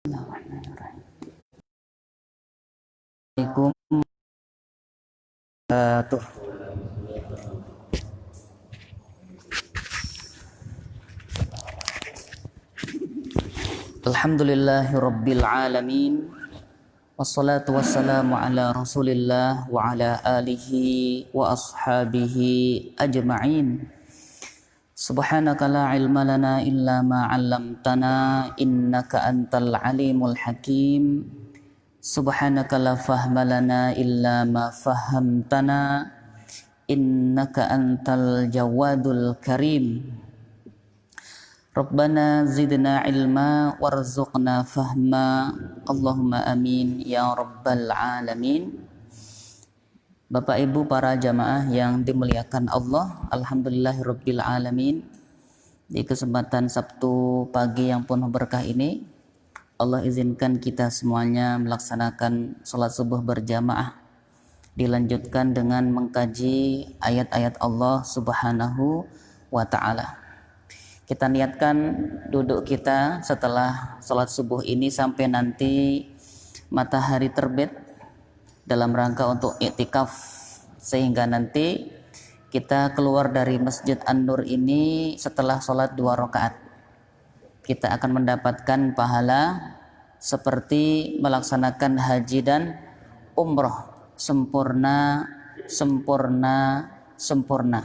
Bismillahirrahmanirrahim. Assalamualaikum warahmatullahi wabarakatuh. Alhamdulillahirabbil alamin. Wassalatu wassalamu ala Rasulillah wa ala alihi wa ashabihi ajma'in. Subhanaka la ilma lana illa ma 'allamtana innaka antal alimul hakim. Subhanaka la fahma lana illa ma fahamtana innaka antal jawadul karim. Rabbana zidna ilma warzuqna fahma. Allahumma amin ya rabbal alamin. Bapak Ibu para jamaah yang dimuliakan Allah, alhamdulillahirabbil alamin. Di kesempatan Sabtu pagi yang penuh berkah ini, Allah izinkan kita semuanya melaksanakan sholat subuh berjamaah. Dilanjutkan dengan mengkaji ayat-ayat Allah Subhanahu wa ta'ala. Kita niatkan duduk kita setelah sholat subuh ini sampai nanti matahari terbit, dalam rangka untuk iktikaf, sehingga nanti kita keluar dari Masjid An-Nur ini setelah sholat 2 rakaat. Kita akan mendapatkan pahala seperti melaksanakan haji dan umroh sempurna, sempurna, sempurna.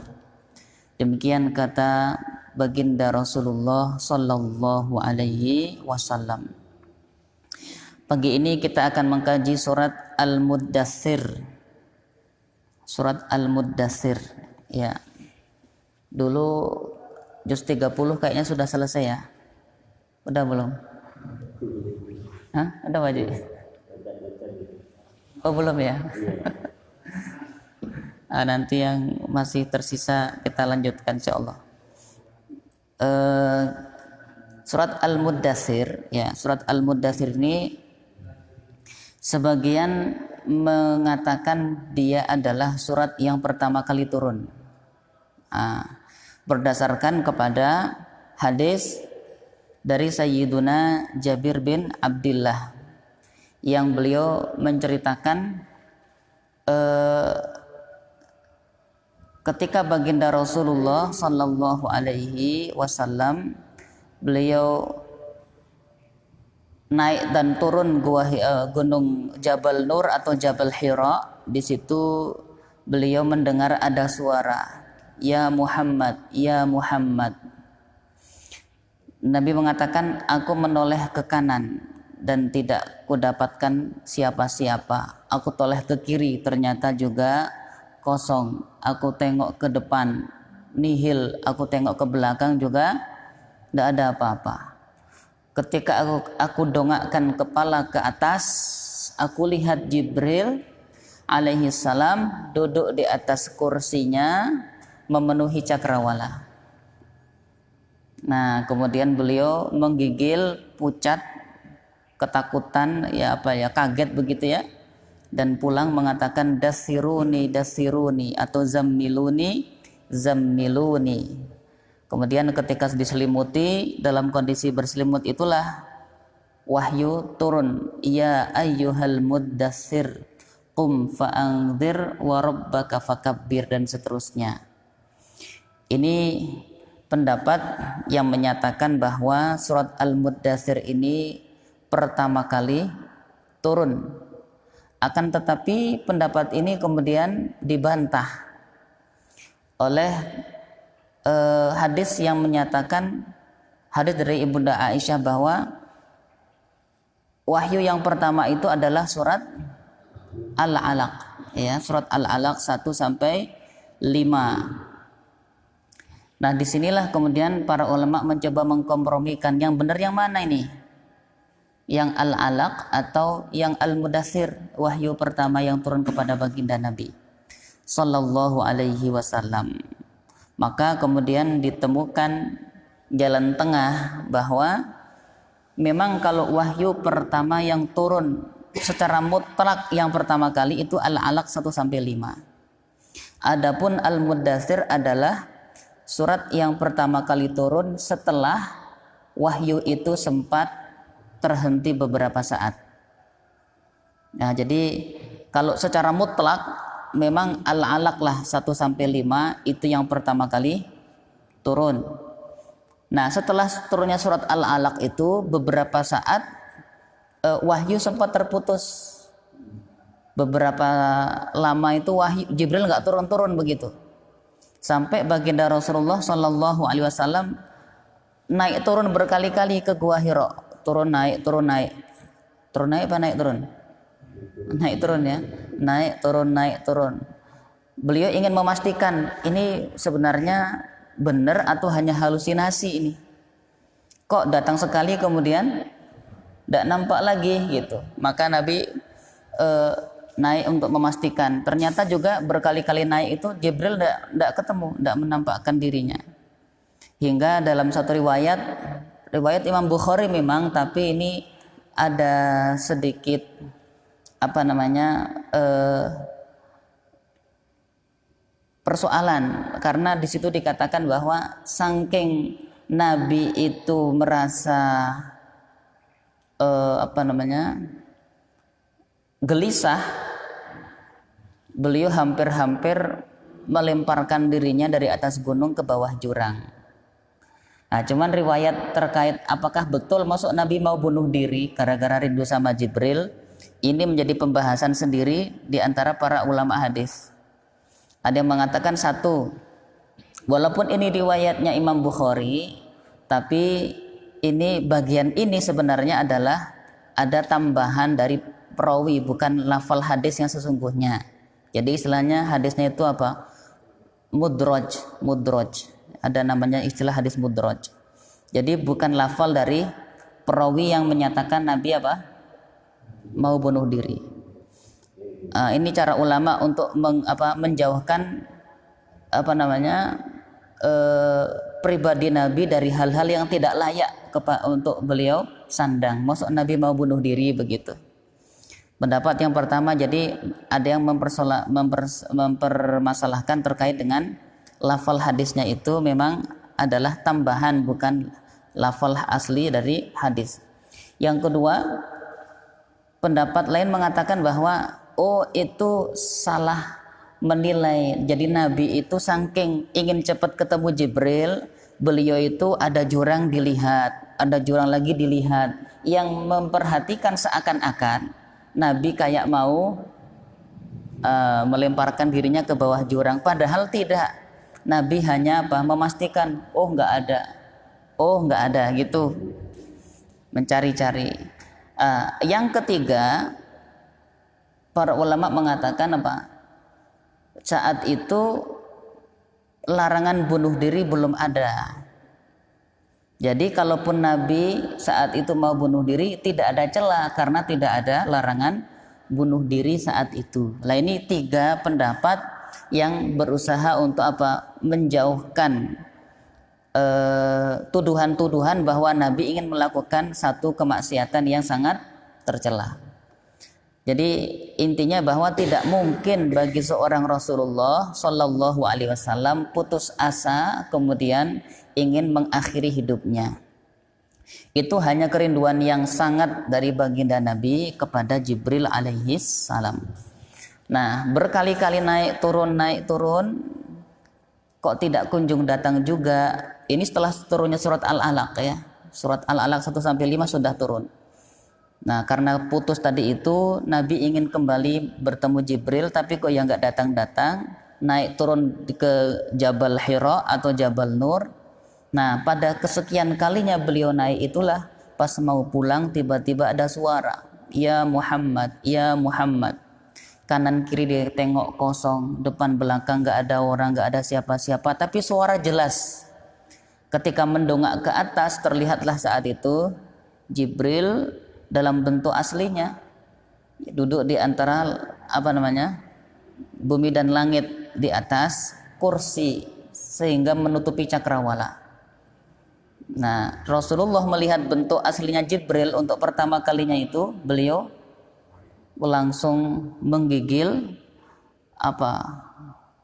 Demikian kata baginda Rasulullah sallallahu alaihi wasallam. Pagi ini kita akan mengkaji surat Al-Muddatsir. Surat Al-Muddatsir. Ya. Dulu juz 30 kayaknya sudah selesai ya. Udah belum? Hah? Udah wajib? Oh belum ya? Nanti yang masih tersisa kita lanjutkan insyaallah. Surat Al-Muddatsir, ya, surat Al-Muddatsir ini sebagian mengatakan dia adalah surat yang pertama kali turun, berdasarkan kepada hadis dari Sayyiduna Jabir bin Abdullah yang beliau menceritakan ketika baginda Rasulullah sallallahu alaihi wasallam beliau naik dan turun gunung Jabal Nur atau Jabal Hira. Di situ beliau mendengar ada suara, "Ya Muhammad, ya Muhammad." Nabi mengatakan, "Aku menoleh ke kanan dan tidak kudapatkan siapa-siapa. Aku toleh ke kiri, ternyata juga kosong. Aku tengok ke depan, nihil. Aku tengok ke belakang juga tidak ada apa-apa. Ketika aku dongakkan kepala ke atas, aku lihat Jibril alaihi salam duduk di atas kursinya memenuhi cakrawala." Nah, kemudian beliau menggigil, pucat, ketakutan, kaget begitu ya. Dan pulang mengatakan, "Dasiruni, dasiruni," atau "Zammiluni, zammiluni." Kemudian ketika diselimuti, dalam kondisi berselimut itulah wahyu turun, "Ya ayyuhal muddatsir, qum fa'anzir wa rabbaka fakabbir," dan seterusnya. Ini pendapat yang menyatakan bahwa surat Al-Muddatsir ini pertama kali turun. Akan tetapi pendapat ini kemudian dibantah oleh hadis yang menyatakan, hadis dari Ibunda Aisyah, bahwa wahyu yang pertama itu adalah surat Al-Alaq, ya, surat Al-Alaq 1 sampai 5. Nah, disinilah kemudian para ulama mencoba mengkompromikan yang benar yang mana ini, yang Al-Alaq atau yang Al-Muddatsir, wahyu pertama yang turun kepada baginda Nabi sallallahu alaihi wasallam. Maka kemudian ditemukan jalan tengah bahwa memang kalau wahyu pertama yang turun secara mutlak yang pertama kali itu Al-Alaq 1 sampai 5. Adapun Al-Muddatsir adalah surat yang pertama kali turun setelah wahyu itu sempat terhenti beberapa saat. Nah, jadi kalau secara mutlak memang al-alaq lah 1 sampai 5 itu yang pertama kali turun. Nah, setelah turunnya surat al-alaq itu beberapa saat wahyu sempat terputus. Beberapa lama itu wahyu Jibril nggak turun-turun begitu. Sampai baginda Rasulullah Shallallahu Alaihi Wasallam naik turun berkali-kali ke Gua Hira. Turun naik apa naik turun? Naik turun ya. Naik turun. Beliau ingin memastikan ini sebenarnya benar atau hanya halusinasi ini. Kok datang sekali kemudian tidak nampak lagi gitu. Maka Nabi naik untuk memastikan. Ternyata juga berkali-kali naik itu Jibril tidak ketemu, tidak menampakkan dirinya. Hingga dalam satu riwayat Imam Bukhari memang, tapi ini ada sedikit persoalan, karena di situ dikatakan bahwa saking Nabi itu merasa gelisah, beliau hampir-hampir melemparkan dirinya dari atas gunung ke bawah jurang. Nah, cuman riwayat terkait apakah betul masuk Nabi mau bunuh diri gara-gara rindu sama Jibril, ini menjadi pembahasan sendiri di antara para ulama hadis. Ada yang mengatakan satu, walaupun ini riwayatnya Imam Bukhari, tapi ini bagian ini sebenarnya adalah ada tambahan dari perawi, bukan lafal hadis yang sesungguhnya. Jadi istilahnya hadisnya itu apa? Mudraj. Ada namanya istilah hadis mudraj. Jadi bukan lafal dari perawi yang menyatakan Nabi mau bunuh diri. Ini cara ulama untuk menjauhkan pribadi Nabi dari hal-hal yang tidak layak untuk beliau sandang. Maksud Nabi mau bunuh diri begitu. Pendapat yang pertama, jadi ada yang mempermasalahkan terkait dengan lafal hadisnya itu memang adalah tambahan, bukan lafal asli dari hadis. Yang kedua, pendapat lain mengatakan bahwa itu salah menilai. Jadi Nabi itu saking ingin cepat ketemu Jibril, beliau itu ada jurang dilihat, ada jurang lagi dilihat, yang memperhatikan seakan-akan Nabi kayak mau melemparkan dirinya ke bawah jurang, padahal tidak. Nabi hanya memastikan nggak ada gitu, mencari-cari. Yang ketiga, para ulama mengatakan saat itu larangan bunuh diri belum ada. Jadi kalaupun Nabi saat itu mau bunuh diri, tidak ada celah karena tidak ada larangan bunuh diri saat itu. Nah, ini 3 pendapat yang berusaha untuk menjauhkan tuduhan-tuduhan bahwa Nabi ingin melakukan satu kemaksiatan yang sangat tercela. Jadi intinya bahwa tidak mungkin bagi seorang Rasulullah Shallallahu Alaihi Wasallam putus asa kemudian ingin mengakhiri hidupnya. Itu hanya kerinduan yang sangat dari baginda Nabi kepada Jibril alaihi salam. Nah, berkali-kali naik turun, kok tidak kunjung datang juga. Ini setelah turunnya surat Al-Alaq ya. Surat Al-Alaq 1 sampai 5 sudah turun. Nah, karena putus tadi itu, Nabi ingin kembali bertemu Jibril, tapi kok yang nggak datang-datang. Naik turun ke Jabal Hira atau Jabal Nur. Nah, pada kesekian kalinya beliau naik itulah pas mau pulang tiba-tiba ada suara, ya Muhammad, ya Muhammad. Kanan kiri dia tengok kosong, depan belakang nggak ada orang, nggak ada siapa-siapa, tapi suara jelas. Ketika mendongak ke atas, terlihatlah saat itu Jibril dalam bentuk aslinya duduk di antara bumi dan langit, di atas kursi sehingga menutupi cakrawala. Nah, Rasulullah melihat bentuk aslinya Jibril untuk pertama kalinya itu, beliau langsung menggigil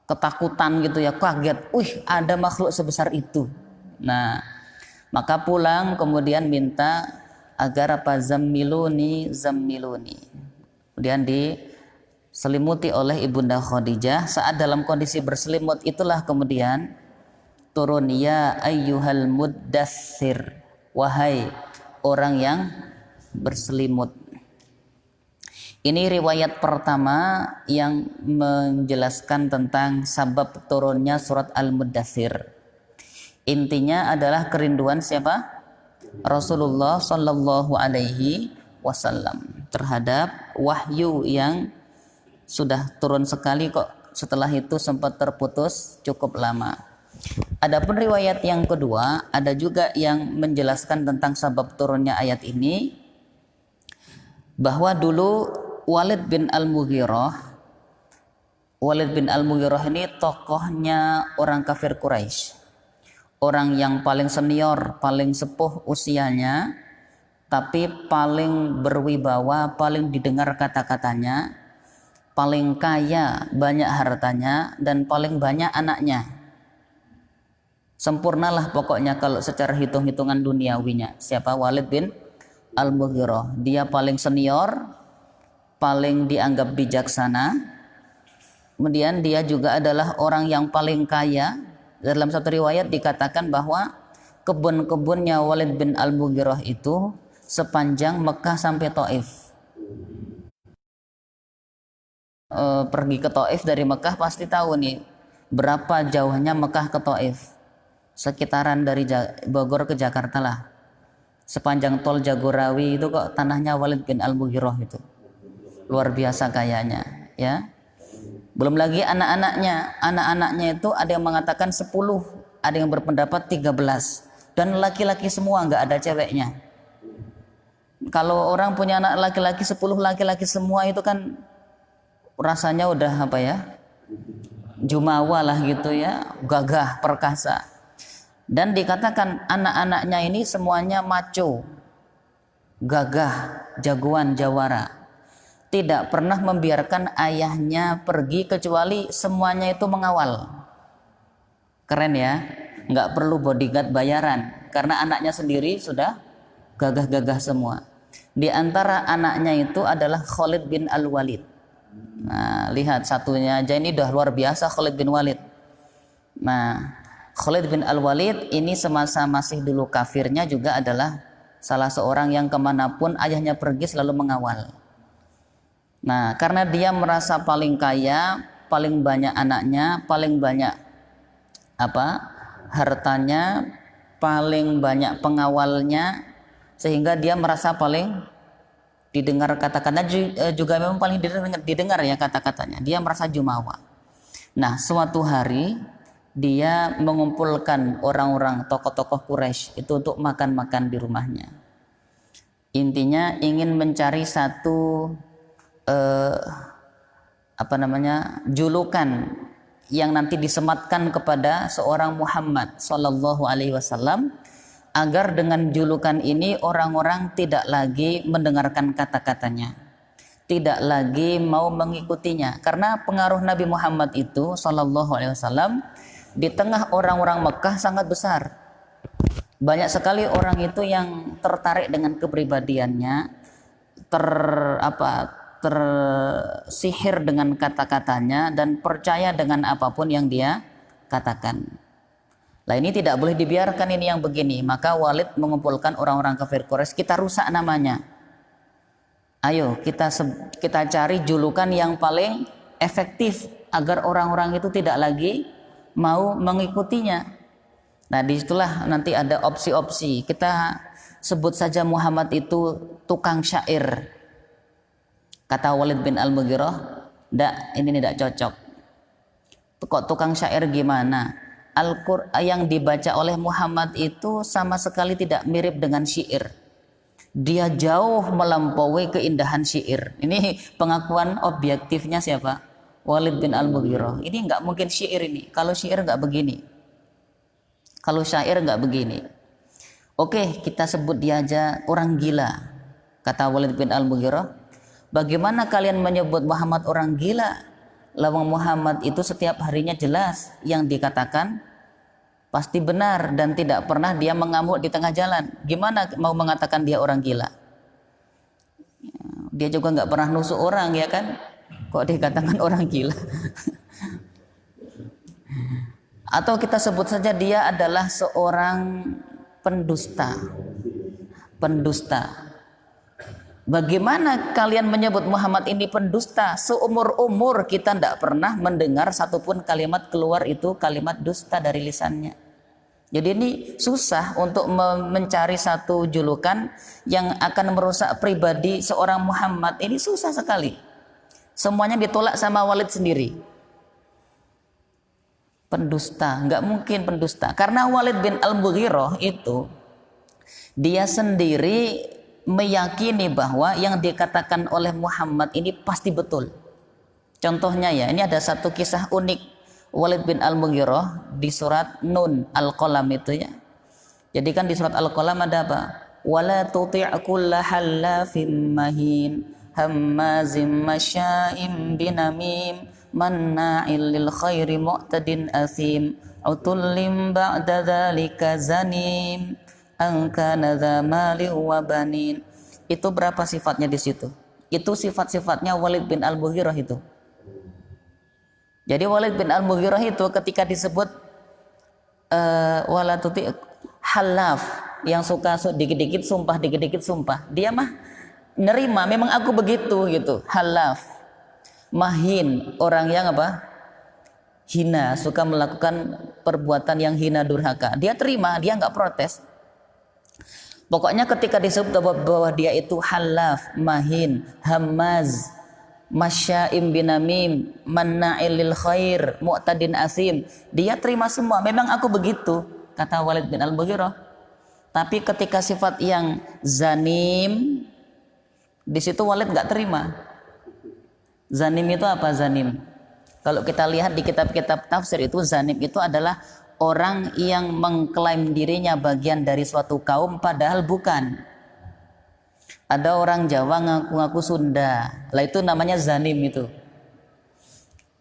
ketakutan gitu ya, kaget. Ada makhluk sebesar itu. Nah, maka pulang kemudian minta agar apa? Zammiluni, zammiluni. Kemudian diselimuti oleh Ibunda Khadijah. Saat dalam kondisi berselimut itulah kemudian turun, ya ayyuhal muddatsir, wahai orang yang berselimut. Ini riwayat pertama yang menjelaskan tentang sabab turunnya surat Al-Muddatsir. Intinya adalah kerinduan siapa? Rasulullah Shallallahu Alaihi Wasallam terhadap wahyu yang sudah turun sekali kok, setelah itu sempat terputus cukup lama. Adapun riwayat yang kedua, ada juga yang menjelaskan tentang sabab turunnya ayat ini, bahwa dulu Walid bin Al-Mughirah ini tokohnya orang kafir Quraisy, orang yang paling senior, paling sepuh usianya, tapi paling berwibawa, paling didengar kata-katanya, paling kaya, banyak hartanya, dan paling banyak anaknya. Sempurnalah pokoknya kalau secara hitung-hitungan duniawinya. Siapa? Walid bin Al-Mughirah. Dia paling senior, paling dianggap bijaksana. Kemudian dia juga adalah orang yang paling kaya. Dalam satu riwayat dikatakan bahwa kebun-kebunnya Walid bin Al-Mughirah itu sepanjang Mekah sampai Taif. Pergi ke Taif dari Mekah pasti tahu nih berapa jauhnya Mekah ke Taif. Sekitaran dari Bogor ke Jakarta lah. Sepanjang tol Jagorawi itu kok tanahnya Walid bin Al-Mughirah itu. Luar biasa kayanya, ya. Belum lagi anak-anaknya itu ada yang mengatakan 10, ada yang berpendapat 13, dan laki-laki semua, nggak ada ceweknya. Kalau orang punya anak laki-laki 10, laki-laki semua itu kan rasanya udah apa ya, jumawa lah gitu ya, gagah, perkasa. Dan dikatakan anak-anaknya ini semuanya maco, gagah, jagoan, jawara. Tidak pernah membiarkan ayahnya pergi kecuali semuanya itu mengawal. Keren ya, nggak perlu bodyguard bayaran karena anaknya sendiri sudah gagah-gagah semua. Di antara anaknya itu adalah Khalid bin Al-Walid. Nah, lihat satunya aja ini udah luar biasa, Khalid bin Walid. Nah, Khalid bin Al-Walid ini semasa masih dulu kafirnya juga adalah salah seorang yang kemanapun ayahnya pergi selalu mengawal. Nah, karena dia merasa paling kaya, paling banyak anaknya, paling banyak hartanya, paling banyak pengawalnya, sehingga dia merasa paling didengar kata-katanya, juga memang paling didengar ya kata-katanya. Dia merasa jumawa. Nah, suatu hari dia mengumpulkan orang-orang tokoh-tokoh Quraisy itu untuk makan-makan di rumahnya. Intinya ingin mencari satu julukan yang nanti disematkan kepada seorang Muhammad Sallallahu Alaihi Wasallam, agar dengan julukan ini orang-orang tidak lagi mendengarkan kata-katanya, tidak lagi mau mengikutinya, karena pengaruh Nabi Muhammad itu Sallallahu Alaihi Wasallam di tengah orang-orang Mekah sangat besar. Banyak sekali orang itu yang tertarik dengan kepribadiannya, tersihir dengan kata-katanya dan percaya dengan apapun yang dia katakan. Lah ini tidak boleh dibiarkan ini yang begini. Maka Walid mengumpulkan orang-orang kafir Quraisy, kita rusak namanya. Ayo kita cari julukan yang paling efektif agar orang-orang itu tidak lagi mau mengikutinya. Nah, disitulah nanti ada opsi-opsi. Kita sebut saja Muhammad itu tukang syair. Kata Walid bin Al-Mughirah, ini tidak cocok. Kok tukang syair gimana? Al-Qur'an yang dibaca oleh Muhammad itu sama sekali tidak mirip dengan syair. Dia jauh melampaui keindahan syair. Ini pengakuan objektifnya siapa? Walid bin Al-Mughirah. Ini nggak mungkin syair ini. Kalau syair nggak begini. Kalau syair nggak begini. Oke, kita sebut dia aja orang gila. Kata Walid bin Al-Mughirah, bagaimana kalian menyebut Muhammad orang gila? Lawang Muhammad itu setiap harinya jelas yang dikatakan pasti benar dan tidak pernah dia mengamuk di tengah jalan. Gimana mau mengatakan dia orang gila? Dia juga nggak pernah nusuk orang, ya kan? Kok dikatakan orang gila? Atau kita sebut saja dia adalah seorang pendusta. Pendusta. Bagaimana kalian menyebut Muhammad ini pendusta? Seumur-umur kita tidak pernah mendengar satupun kalimat keluar itu kalimat dusta dari lisannya. Jadi ini susah untuk mencari satu julukan yang akan merusak pribadi seorang Muhammad. Ini susah sekali. Semuanya ditolak sama Walid sendiri. Pendusta, nggak mungkin pendusta. Karena Walid bin Al-Mughirah itu dia sendiri meyakini bahwa yang dikatakan oleh Muhammad ini pasti betul. Contohnya ya, ini ada satu kisah unik Walid bin Al-Mughirah di surat Nun Al-Qalam itu ya. Jadi kan di surat Al-Qalam ada apa? Wala tuti' kulla hallafim mahin hammazim masya'im binamim manna'il lil khairi mu'tadin athim utullim ba'da dzalika zanim angkana dzamali wa banin. Itu berapa sifatnya di situ? Itu sifat-sifatnya Walid bin Al-Mughirah itu. Jadi Walid bin Al-Mughirah itu ketika disebut wala tuti halaf, yang suka dikit-dikit sumpah, dikit-dikit sumpah, dia mah nerima, memang aku begitu gitu. Halaf, mahin, orang yang apa? Hina, suka melakukan perbuatan yang hina durhaka. Dia terima, dia nggak protes. Pokoknya ketika disebut bahwa dia itu halaf, mahin, hamaz, masya'im binamim, manna'il lil khair, mu'tadin asim, dia terima semua. Memang aku begitu, kata Walid bin Al-Mughirah. Tapi ketika sifat yang zanim, di situ Walid nggak terima. Zanim itu apa zanim? Kalau kita lihat di kitab-kitab tafsir itu, zanim itu adalah orang yang mengklaim dirinya bagian dari suatu kaum padahal bukan. Ada orang Jawa ngaku-ngaku Sunda, lah itu namanya zanim itu.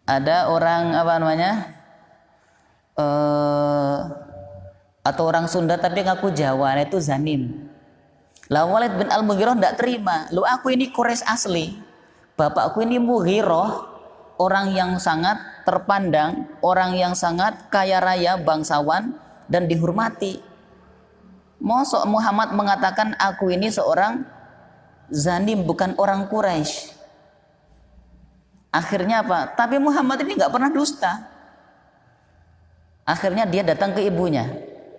Ada orang apa namanya, atau orang Sunda tapi ngaku Jawa, nah itu zanim. Lah Walid bin Al-Mughirah tidak terima. Lu aku ini Quraisy asli, bapakku ini Mughirah, orang yang sangat terpandang, orang yang sangat kaya raya, bangsawan dan dihormati. Mosok Muhammad mengatakan aku ini seorang zanim, bukan orang Quraisy. Akhirnya apa? Tapi Muhammad ini nggak pernah dusta. Akhirnya dia datang ke ibunya,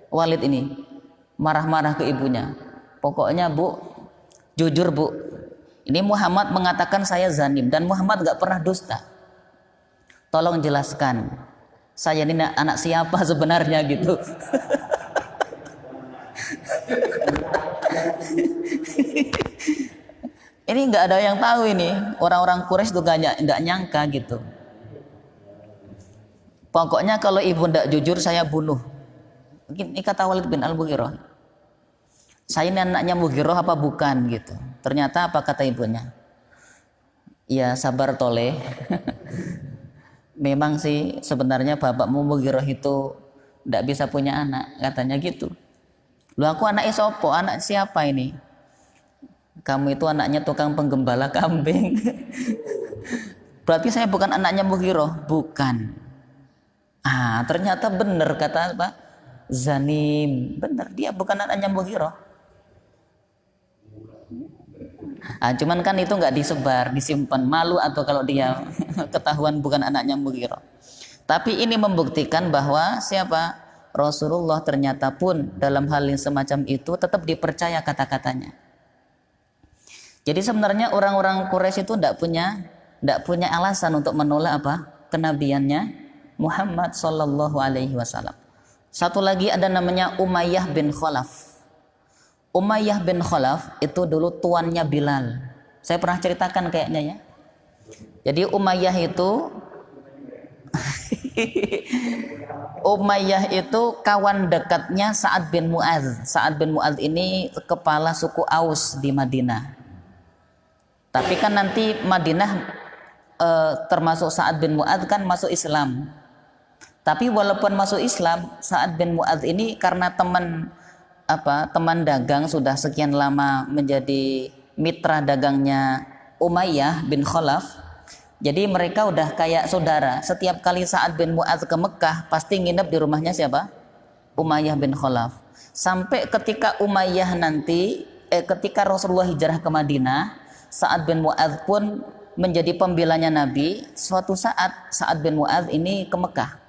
Walid ini marah-marah ke ibunya. Pokoknya bu, jujur bu, ini Muhammad mengatakan saya zanim dan Muhammad nggak pernah dusta. Tolong jelaskan, saya ini anak siapa sebenarnya gitu. Ini nggak ada yang tahu ini, orang-orang Quraisy tuh nggak nyangka gitu. Pokoknya kalau ibu nggak jujur saya bunuh. Ini kata Walid bin Al-Mughirah. Saya ini anaknya Mughirah apa bukan gitu. Ternyata apa kata ibunya? Ya sabar toleh. Memang sih sebenarnya bapakmu Mughirah itu nggak bisa punya anak, katanya gitu. Lu aku anaknya sopo, anak siapa ini? Kamu itu anaknya tukang penggembala kambing. Berarti saya bukan anaknya Mughirah, bukan. Ternyata benar kata apa? Zanim, benar dia bukan anaknya Mughirah. Cuman kan itu nggak disebar, disimpan, malu atau kalau dia ketahuan bukan anaknya Mughirah. Tapi ini membuktikan bahwa siapa? Rasulullah ternyata pun dalam hal yang semacam itu tetap dipercaya kata-katanya. Jadi sebenarnya orang-orang Quraisy itu tidak punya alasan untuk menolak apa? Kenabiannya Muhammad sallallahu alaihi wasallam. Satu lagi ada namanya Umayyah bin Khalaf. Umayyah bin Khalaf itu dulu tuannya Bilal. Saya pernah ceritakan kayaknya ya. Jadi Umayyah itu Umayyah itu kawan dekatnya Sa'ad bin Mu'adz. Sa'ad bin Mu'adz ini kepala suku Aus di Madinah. Tapi kan nanti Madinah termasuk Sa'ad bin Mu'adz kan masuk Islam. Tapi walaupun masuk Islam, Sa'ad bin Mu'adz ini karena teman dagang sudah sekian lama menjadi mitra dagangnya Umayyah bin Khalaf. Jadi mereka udah kayak saudara. Setiap kali Sa'ad bin Mu'adz ke Mekah pasti nginep di rumahnya siapa? Umayyah bin Khalaf. Sampai ketika ketika Rasulullah hijrah ke Madinah, Sa'ad bin Mu'adz pun menjadi pembelanya Nabi. Suatu saat Sa'ad bin Mu'adz ini ke Mekah.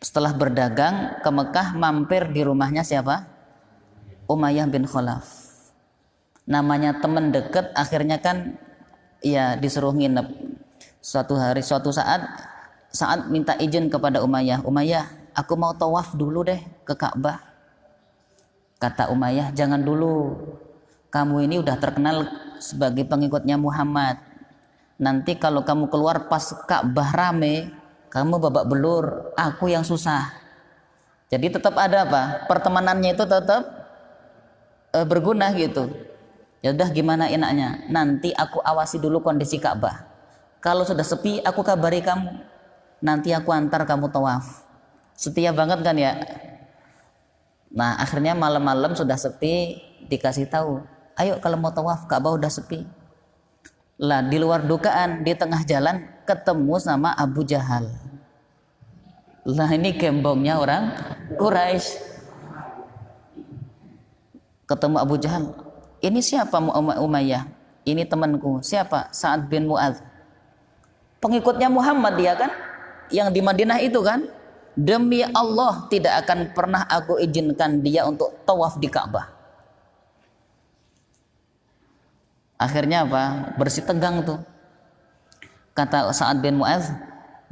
Setelah berdagang ke Mekah, mampir di rumahnya siapa? Umayyah bin Khalaf. Namanya teman dekat, akhirnya kan ya disuruh nginep. Suatu saat minta izin kepada Umayyah, Umayyah, aku mau tawaf dulu deh ke Ka'bah. Kata Umayyah, jangan dulu. Kamu ini udah terkenal sebagai pengikutnya Muhammad. Nanti kalau kamu keluar pas Ka'bah rame, kamu babak belur, aku yang susah. Jadi tetap ada apa? Pertemanannya itu tetap berguna gitu. Ya udah gimana enaknya? Nanti aku awasi dulu kondisi Ka'bah. Kalau sudah sepi, aku kabari kamu. Nanti aku antar kamu tawaf. Setia banget kan ya? Nah, akhirnya malam-malam sudah sepi, dikasih tahu, ayo kalau mau tawaf, Ka'bah udah sepi. Lah di luar dugaan, di tengah jalan ketemu sama Abu Jahal. Lah ini gembongnya orang Quraisy. Ketemu Abu Jahal. Ini siapa Umayyah? Ini temanku. Siapa? Sa'ad bin Mu'adz. Pengikutnya Muhammad dia kan? Yang di Madinah itu kan? Demi Allah tidak akan pernah aku izinkan dia untuk tawaf di Ka'bah. Akhirnya apa? Bersih tegang tuh. Kata Sa'ad bin Mu'adz,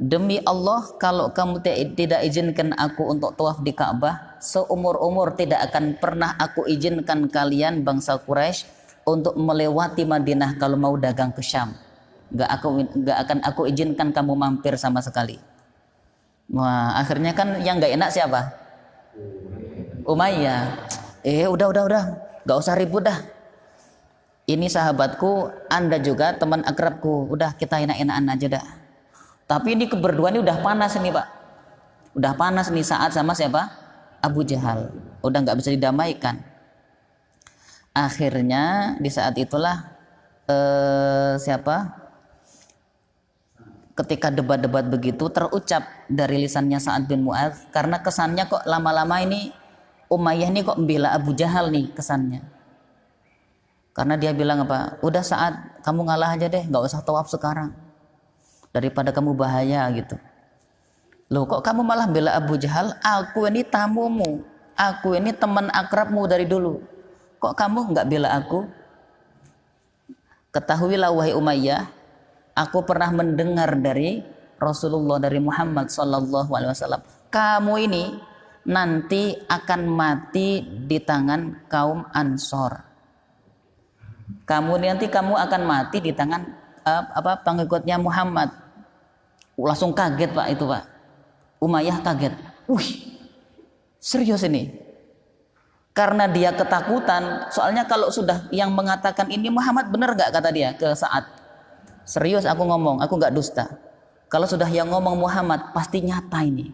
demi Allah kalau kamu tidak izinkan aku untuk tawaf di Ka'bah, seumur-umur tidak akan pernah aku izinkan kalian bangsa Quraisy untuk melewati Madinah kalau mau dagang ke Syam. Gak akan aku izinkan kamu mampir sama sekali. Wah, akhirnya kan yang gak enak siapa? Umayyah. Udah, gak usah ribut dah. Ini sahabatku, Anda juga teman akrabku. Udah kita enak-enakan aja dah. Tapi ini keberduaan ini udah panas nih Pak. Udah panas nih saat sama siapa? Abu Jahal. Udah nggak bisa didamaikan. Akhirnya di saat itulah ketika debat-debat begitu terucap dari lisannya Sa'ad bin Mu'adz, karena kesannya kok lama-lama ini Umayyah ini kok membela Abu Jahal nih kesannya. Karena dia bilang apa? Udah Sa'ad, kamu ngalah aja deh, nggak usah tawaf sekarang. Daripada kamu bahaya gitu. Loh kok kamu malah bela Abu Jahal? Aku ini tamumu, aku ini teman akrabmu dari dulu. Kok kamu nggak bela aku? Ketahuilah wahai Umayyah, aku pernah mendengar dari Rasulullah, dari Muhammad sallallahu alaihi wasallam, kamu ini nanti akan mati di tangan kaum Ansor. Kamu akan mati di tangan pengikutnya Muhammad. Langsung kaget Pak itu Pak. Umayyah kaget. Serius ini? Karena dia ketakutan. Soalnya kalau sudah yang mengatakan ini Muhammad benar gak kata dia ke Sa'ad? Serius aku ngomong, aku gak dusta. Kalau sudah yang ngomong Muhammad pasti nyata ini.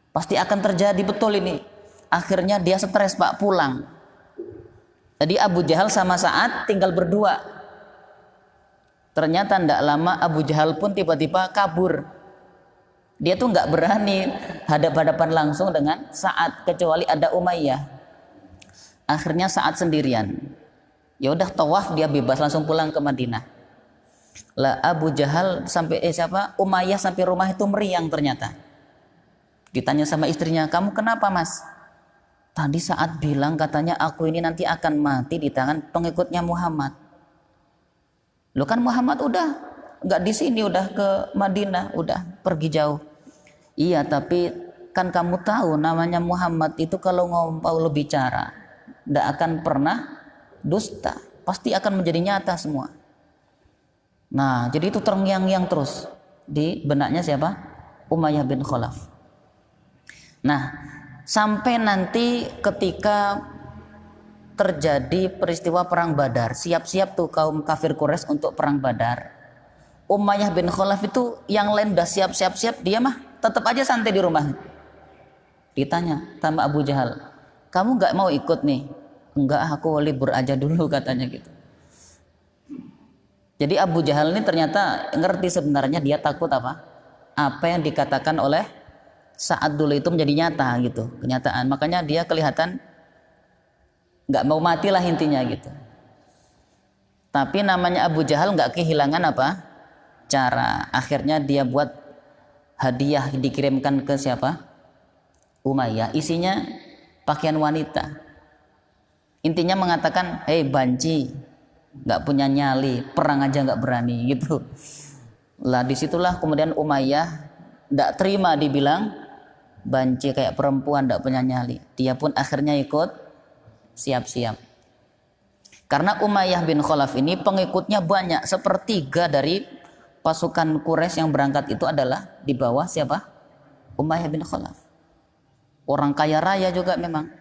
Pasti akan terjadi betul ini. Akhirnya dia stres Pak, pulang. Jadi Abu Jahal sama Sa'ad tinggal berdua. Ternyata tidak lama Abu Jahal pun tiba-tiba kabur. Dia tuh nggak berani hadap-hadapan langsung dengan Sa'ad kecuali ada Umayyah. Akhirnya Sa'ad sendirian. Ya udah tawaf dia bebas langsung pulang ke Madinah. Lah Abu Jahal sampai Umayyah sampai rumah itu meriang ternyata. Ditanya sama istrinya, kamu kenapa Mas? Tadi Sa'ad bilang katanya aku ini nanti akan mati di tangan pengikutnya Muhammad. Loh kan Muhammad udah nggak di sini, udah ke Madinah, udah pergi jauh. Iya tapi kan kamu tahu namanya Muhammad itu kalau ngomong bicara nggak akan pernah dusta, pasti akan menjadi nyata semua. Nah jadi itu terngiang-ngiang terus di benaknya siapa? Umayyah bin Khalaf. Nah sampai nanti ketika terjadi peristiwa perang Badar, siap-siap tuh kaum kafir Quraisy untuk perang Badar. Umayyah bin Khalaf itu yang lain udah siap-siap, dia mah tetap aja santai di rumah. Ditanya sama Abu Jahal, kamu nggak mau ikut nih? Enggak, aku libur aja dulu katanya gitu. Jadi Abu Jahal ini ternyata ngerti sebenarnya dia takut apa? Apa yang dikatakan oleh Sa'ad dulu itu menjadi nyata gitu, kenyataan. Makanya dia kelihatan nggak mau mati lah intinya gitu. Tapi namanya Abu Jahal nggak kehilangan apa? Cara. Akhirnya dia buat hadiah dikirimkan ke siapa? Umayyah. Isinya pakaian wanita. Intinya mengatakan, hei banci, nggak punya nyali, perang aja nggak berani gitu. Lah disitulah kemudian Umayyah nggak terima dibilang banci kayak perempuan nggak punya nyali. Dia pun akhirnya ikut siap-siap. Karena Umayyah bin Khalaf ini pengikutnya banyak, sepertiga dari pasukan Quraisy yang berangkat itu adalah di bawah siapa? Umayyah bin Khalaf. Orang kaya raya juga memang.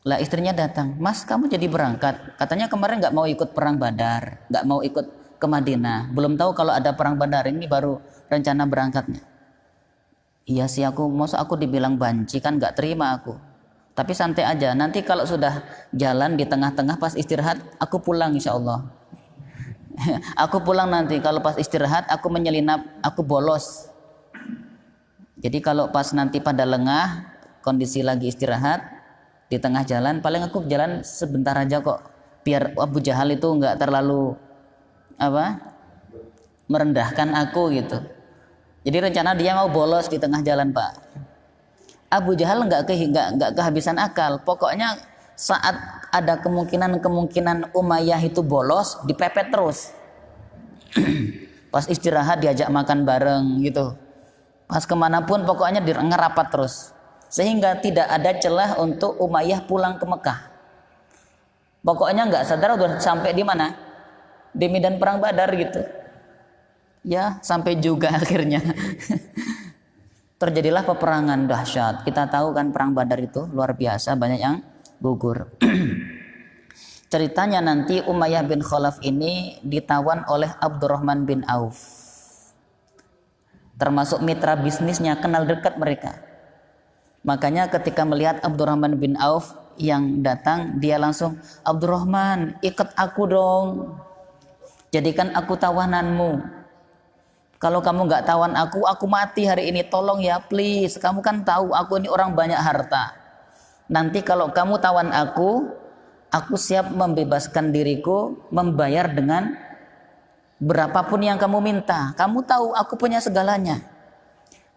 Lah istrinya datang, Mas kamu jadi berangkat, katanya kemarin nggak mau ikut perang Badar, nggak mau ikut ke Madinah, belum tahu kalau ada perang Badar, ini baru rencana berangkatnya. Iya sih, masa aku dibilang banci, kan nggak terima aku. Tapi santai aja, nanti kalau sudah jalan di tengah-tengah pas istirahat aku pulang insya Allah. Aku pulang nanti, kalau pas istirahat aku menyelinap, aku bolos. Jadi kalau pas nanti pada lengah kondisi lagi istirahat di tengah jalan, paling aku jalan sebentar aja kok, biar Abu Jahal itu nggak terlalu apa merendahkan aku gitu. Jadi rencana dia mau bolos di tengah jalan, Pak. Abu Jahal nggak kehabisan akal. Pokoknya saat ada kemungkinan Umayyah itu bolos, dipepet terus. Pas istirahat diajak makan bareng gitu. Pas kemanapun pokoknya ngerapat terus. Sehingga tidak ada celah untuk Umayyah pulang ke Mekah. Pokoknya nggak sadar udah sampai di mana? Di medan perang Badar gitu. Ya, sampai juga akhirnya. Terjadilah peperangan dahsyat. Kita tahu kan perang Badar itu luar biasa, banyak yang gugur. Ceritanya nanti Umayyah bin Khalaf ini ditawan oleh Abdurrahman bin Auf. Termasuk mitra bisnisnya, kenal dekat mereka. Makanya ketika melihat Abdurrahman bin Auf yang datang, dia langsung, Abdurrahman, ikat aku dong, jadikan aku tawananmu. Kalau kamu nggak tawan aku mati hari ini, tolong ya please. Kamu kan tahu aku ini orang banyak harta. Nanti kalau kamu tawan aku siap membebaskan diriku, membayar dengan berapapun yang kamu minta. Kamu tahu aku punya segalanya.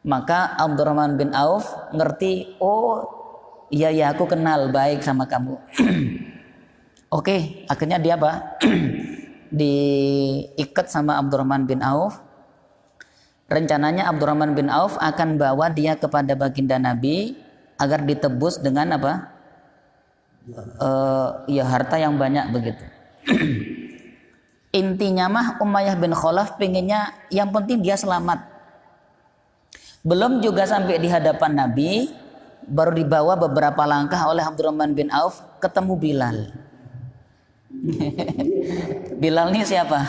Maka Abdurrahman bin Auf ngerti, oh iya ya aku kenal baik sama kamu. Oke, akhirnya dia apa? Diikat sama Abdurrahman bin Auf. Rencananya Abdurrahman bin Auf akan bawa dia kepada baginda Nabi agar ditebus dengan apa? Ya harta yang banyak begitu. Intinya mah Umayyah bin Khalaf pengennya yang penting dia selamat. Belum juga sampai di hadapan Nabi, baru dibawa beberapa langkah oleh Abdurrahman bin Auf ketemu Bilal. Bilal ini siapa?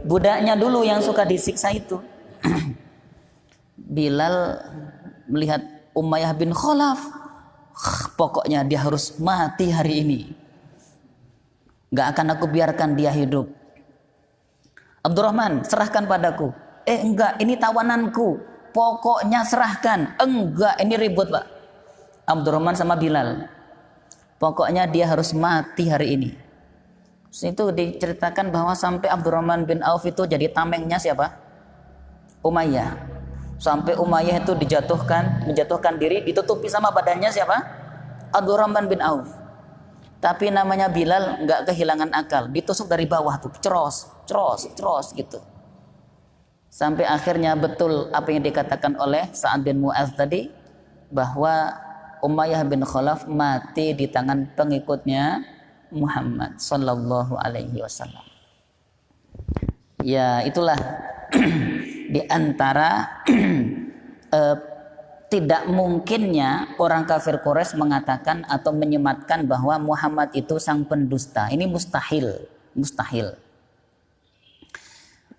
Budaknya dulu yang suka disiksa itu. Bilal melihat Umayyah bin Khalaf, pokoknya dia harus mati hari ini. Gak akan aku biarkan dia hidup. Abdurrahman, serahkan padaku. Enggak, ini tawananku. Pokoknya serahkan. Enggak, ini ribut Pak. Abdurrahman sama Bilal. Pokoknya dia harus mati hari ini. Itu diceritakan bahwa sampai Abdurrahman bin Auf itu jadi tamengnya siapa? Umayyah. Sampai Umayyah itu menjatuhkan diri, ditutupi sama badannya siapa? Abdurrahman bin Auf. Tapi namanya Bilal nggak kehilangan akal, ditusuk dari bawah tuh, ceros gitu. Sampai akhirnya betul apa yang dikatakan oleh Sa'ad bin Mu'adz tadi, bahwa Umayyah bin Khalaf mati di tangan pengikutnya Muhammad sallallahu alaihi wasallam. Ya, itulah di antara tidak mungkinnya orang kafir Quraisy mengatakan atau menyematkan bahwa Muhammad itu sang pendusta. Ini mustahil.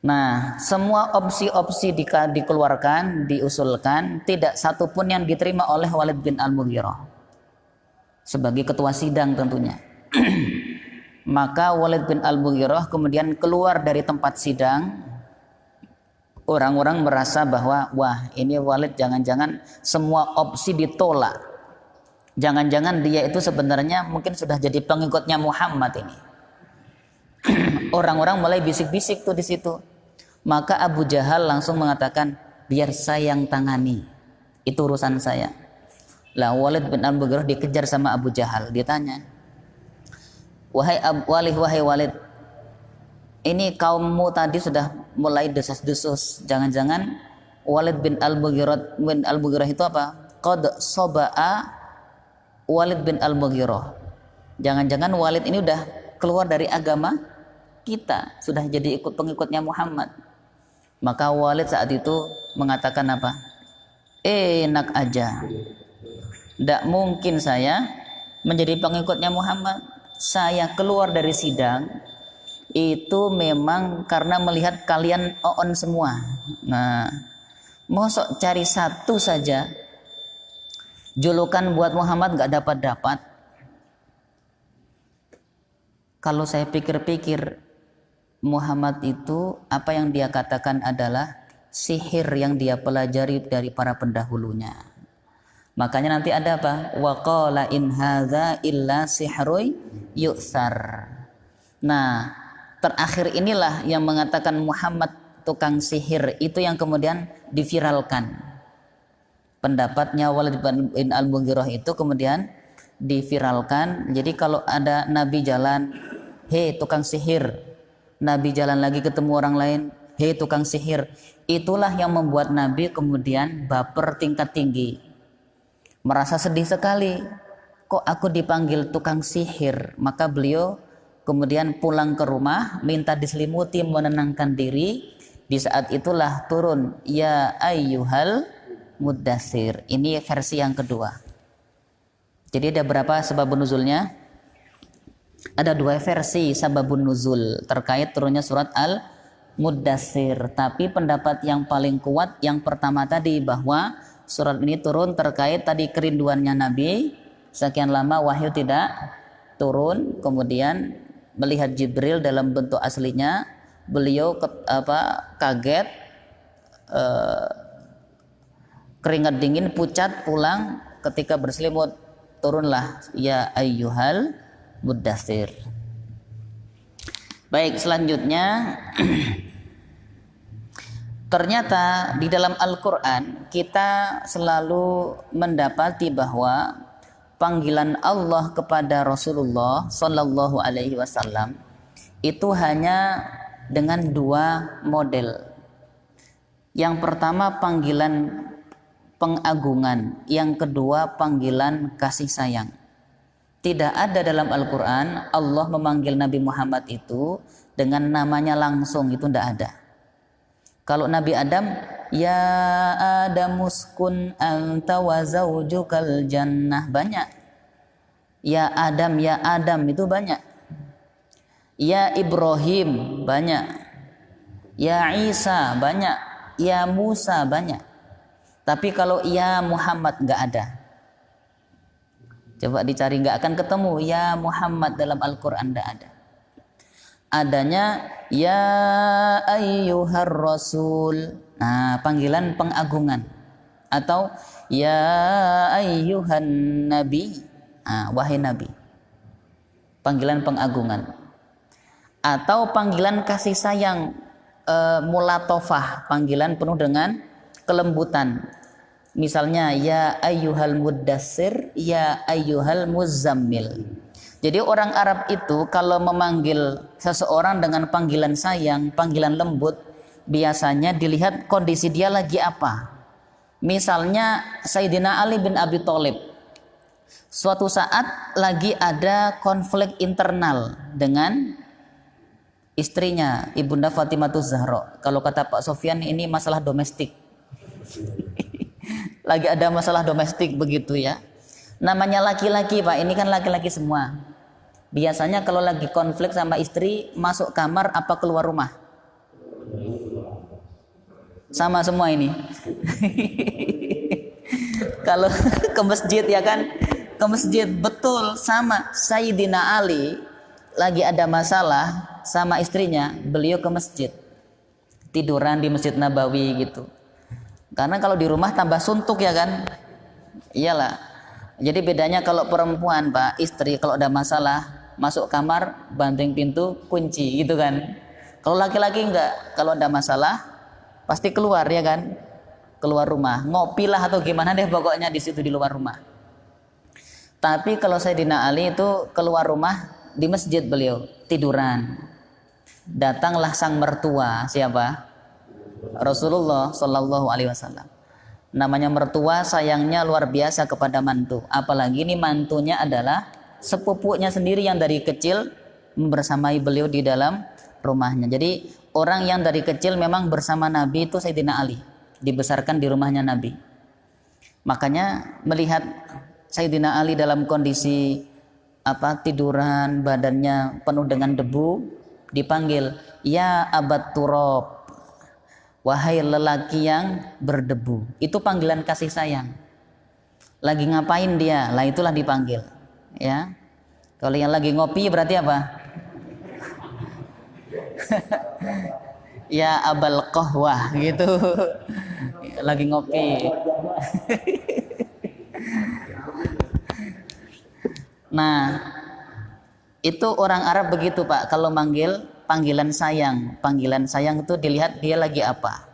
Nah, semua opsi-opsi dikeluarkan, diusulkan, tidak satupun yang diterima oleh Walid bin Al-Mughirah sebagai ketua sidang tentunya. Maka Walid bin Al-Mughirah kemudian keluar dari tempat sidang. Orang-orang merasa bahwa wah, ini Walid jangan-jangan semua opsi ditolak. Jangan-jangan dia itu sebenarnya mungkin sudah jadi pengikutnya Muhammad ini. Orang-orang mulai bisik-bisik tuh di situ. Maka Abu Jahal langsung mengatakan, biar saya yang tangani, itu urusan saya. Lah Walid bin Al-Mughirah dikejar sama Abu Jahal. Ditanya, wahai Walid, ini kaummu tadi sudah mulai desas-desus. Jangan-jangan Walid bin Al-Mughirah itu apa? Qad soba'a Walid bin Al-Mughirah. Jangan-jangan Walid ini udah keluar dari agama kita, sudah jadi ikut pengikutnya Muhammad. Maka Walid saat itu mengatakan apa? Enak aja, tidak mungkin saya menjadi pengikutnya Muhammad. Saya keluar dari sidang itu memang karena melihat kalian on semua. Nah, mosok cari satu saja julukan buat Muhammad nggak dapat. Kalau saya pikir-pikir, Muhammad itu apa yang dia katakan adalah sihir yang dia pelajari dari para pendahulunya. Makanya nanti ada apa? Wa qala in hadza illa sihrun yu'thar. Nah, terakhir inilah yang mengatakan Muhammad tukang sihir, itu yang kemudian diviralkan. Pendapatnya Walid bin Al-Mughirah itu kemudian diviralkan. Jadi kalau ada nabi jalan, hei tukang sihir. Nabi jalan lagi ketemu orang lain, hei tukang sihir. Itulah yang membuat Nabi kemudian baper tingkat tinggi. Merasa sedih sekali, kok aku dipanggil tukang sihir. Maka beliau kemudian pulang ke rumah, minta diselimuti, menenangkan diri. Di saat itulah turun ya ayyuhal muddatsir. Ini versi yang kedua. Jadi ada berapa sebabun nuzulnya? Ada dua versi sababun nuzul terkait turunnya surat Al-Muddatsir. Tapi pendapat yang paling kuat yang pertama tadi, bahwa surat ini turun terkait tadi kerinduannya Nabi. Sekian lama wahyu tidak turun, kemudian melihat Jibril dalam bentuk aslinya, beliau kaget, keringat dingin, pucat, pulang. Ketika berselimut, turunlah ya ayyuhal muddatsir. Baik, selanjutnya ternyata di dalam Al-Quran kita selalu mendapati bahwa panggilan Allah kepada Rasulullah Sallallahu Alaihi Wasallam itu hanya dengan dua model. Yang pertama panggilan pengagungan, yang kedua panggilan kasih sayang. Tidak ada dalam Al-Quran Allah memanggil Nabi Muhammad itu dengan namanya langsung, itu tidak ada. Kalau Nabi Adam, ya Adam uskun anta wa zawjukal jannah, banyak. Ya Adam itu banyak. Ya Ibrahim banyak. Ya Isa banyak. Ya Musa banyak. Tapi kalau ya Muhammad nggak ada. Coba dicari, nggak akan ketemu ya Muhammad dalam Al-Quran, tidak ada. Adanya ya ayyuhar rasul. Nah, panggilan pengagungan. Atau ya ayyuhan nabi. Nah, wahai nabi. Panggilan pengagungan. Atau panggilan kasih sayang, mulatofah, panggilan penuh dengan kelembutan. Misalnya ya ayyuhal muddatsir, ya ayyuhal muzammil. Jadi orang Arab itu kalau memanggil seseorang dengan panggilan sayang, panggilan lembut, biasanya dilihat kondisi dia lagi apa. Misalnya Sayyidina Ali bin Abi Thalib, suatu saat lagi ada konflik internal dengan istrinya Ibunda Fatimahuz Zahra. Kalau kata Pak Sofyan, ini masalah domestik. Lagi ada masalah domestik begitu ya. Namanya laki-laki Pak, ini kan laki-laki semua. Biasanya kalau lagi konflik sama istri, masuk kamar apa keluar rumah? Sama semua ini. Kalau ke masjid ya kan, ke masjid betul sama. Sayyidina Ali lagi ada masalah sama istrinya, beliau ke masjid, tiduran di Masjid Nabawi gitu. Karena kalau di rumah tambah suntuk ya kan, iyalah. Jadi bedanya kalau perempuan Pak, istri kalau ada masalah masuk kamar, banting pintu, kunci gitu kan. Kalau laki-laki enggak, kalau ada masalah pasti keluar ya kan, keluar rumah, ngopi lah atau gimana deh pokoknya di situ di luar rumah. Tapi kalau Sayyidina Ali itu keluar rumah, di masjid beliau tiduran. Datanglah sang mertua, siapa? Rasulullah Shallallahu Alaihi Wasallam. Namanya mertua sayangnya luar biasa kepada mantu. Apalagi ini mantunya adalah sepupunya sendiri yang dari kecil bersamai beliau di dalam rumahnya. Jadi orang yang dari kecil memang bersama Nabi itu Sayyidina Ali, dibesarkan di rumahnya Nabi. Makanya melihat Sayyidina Ali dalam kondisi tiduran, badannya penuh dengan debu, dipanggil, ya Abat Turab, wahai lelaki yang berdebu. Itu panggilan kasih sayang. Lagi ngapain dia? Lah itulah dipanggil. Ya. Kalau yang lagi ngopi berarti apa? Ya Abal Qahwah gitu. Lagi ngopi. Nah, itu orang Arab begitu Pak, kalau manggil panggilan sayang itu dilihat dia lagi apa.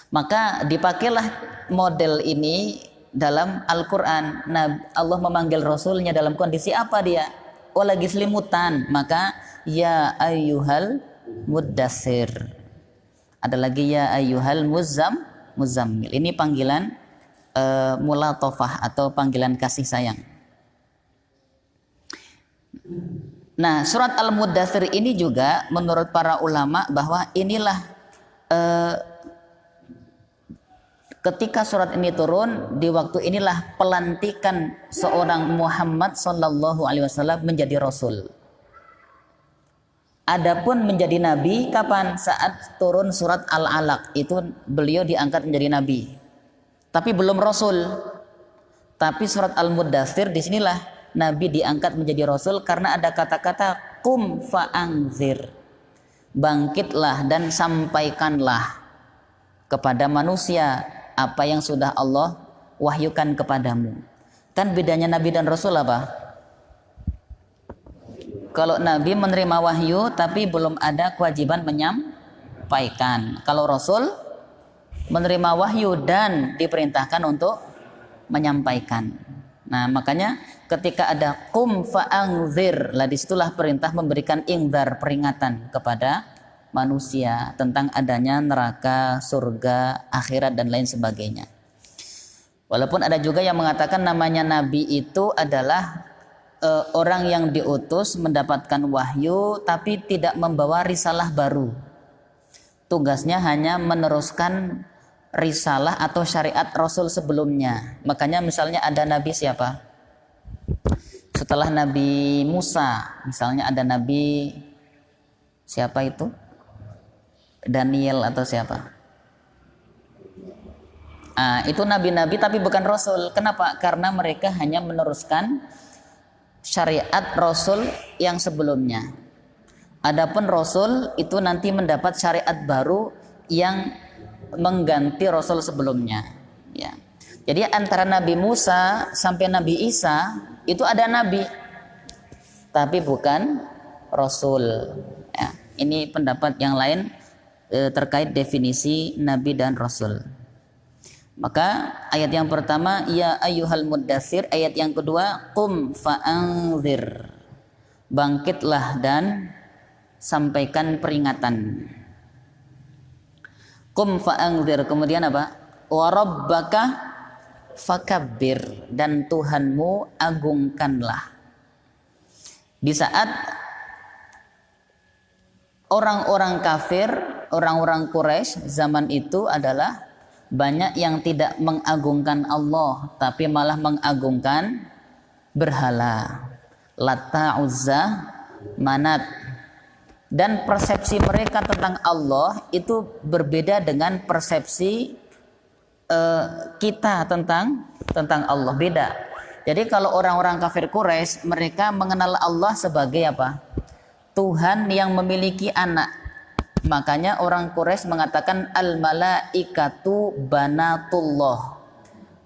Maka dipakailah model ini dalam Al-Quran. Nah, Allah memanggil Rasulnya dalam kondisi apa dia? Oh lagi selimutan, maka ya ayyuhal muddatsir. Ada lagi ya ayyuhal muzammil. Ini panggilan mulatofah atau panggilan kasih sayang. Nah, surat Al-Muddatsir ini juga menurut para ulama bahwa inilah ketika surat ini turun, di waktu inilah pelantikan seorang Muhammad sallallahu alaihi wasallam menjadi rasul. Adapun menjadi nabi kapan? Saat turun surat Al-Alaq, itu beliau diangkat menjadi nabi. Tapi belum rasul. Tapi surat Al-Muddatsir disinilah Nabi diangkat menjadi Rasul karena ada kata-kata kum fa'angzir, bangkitlah dan sampaikanlah kepada manusia apa yang sudah Allah wahyukan kepadamu. Kan bedanya Nabi dan Rasul apa? Kalau Nabi menerima wahyu tapi belum ada kewajiban menyampaikan. Kalau Rasul menerima wahyu dan diperintahkan untuk menyampaikan. Nah, makanya ketika ada kum fa'angzir, lah disitulah perintah memberikan ingdar, peringatan kepada manusia tentang adanya neraka, surga, akhirat dan lain sebagainya. Walaupun ada juga yang mengatakan namanya nabi itu adalah orang yang diutus mendapatkan wahyu tapi tidak membawa risalah baru. Tugasnya hanya meneruskan risalah atau syariat Rasul sebelumnya. Makanya misalnya ada nabi siapa? Setelah Nabi Musa, misalnya ada nabi siapa itu? Daniel atau siapa? Itu nabi-nabi tapi bukan Rasul. Kenapa? Karena mereka hanya meneruskan syariat Rasul yang sebelumnya. Adapun Rasul itu nanti mendapat syariat baru yang mengganti Rasul sebelumnya, ya. Jadi antara Nabi Musa sampai Nabi Isa itu ada nabi, tapi bukan Rasul. Ya. Ini pendapat yang lain terkait definisi Nabi dan Rasul. Maka ayat yang pertama ya ayyuhal muddatsir, ayat yang kedua qum fa'anzir, bangkitlah dan sampaikan peringatan. Qum fa'anzir, kemudian apa? Wa rabbaka fakabbir, dan Tuhanmu agungkanlah. Di saat orang-orang kafir, orang-orang Quraisy zaman itu adalah banyak yang tidak mengagungkan Allah tapi malah mengagungkan berhala, Lata, Uzza, Manat. Dan persepsi mereka tentang Allah itu berbeda dengan persepsi kita tentang Allah, beda. Jadi kalau orang-orang kafir Quraisy, mereka mengenal Allah sebagai apa? Tuhan yang memiliki anak. Makanya orang Quraisy mengatakan al malaikatu banatullah.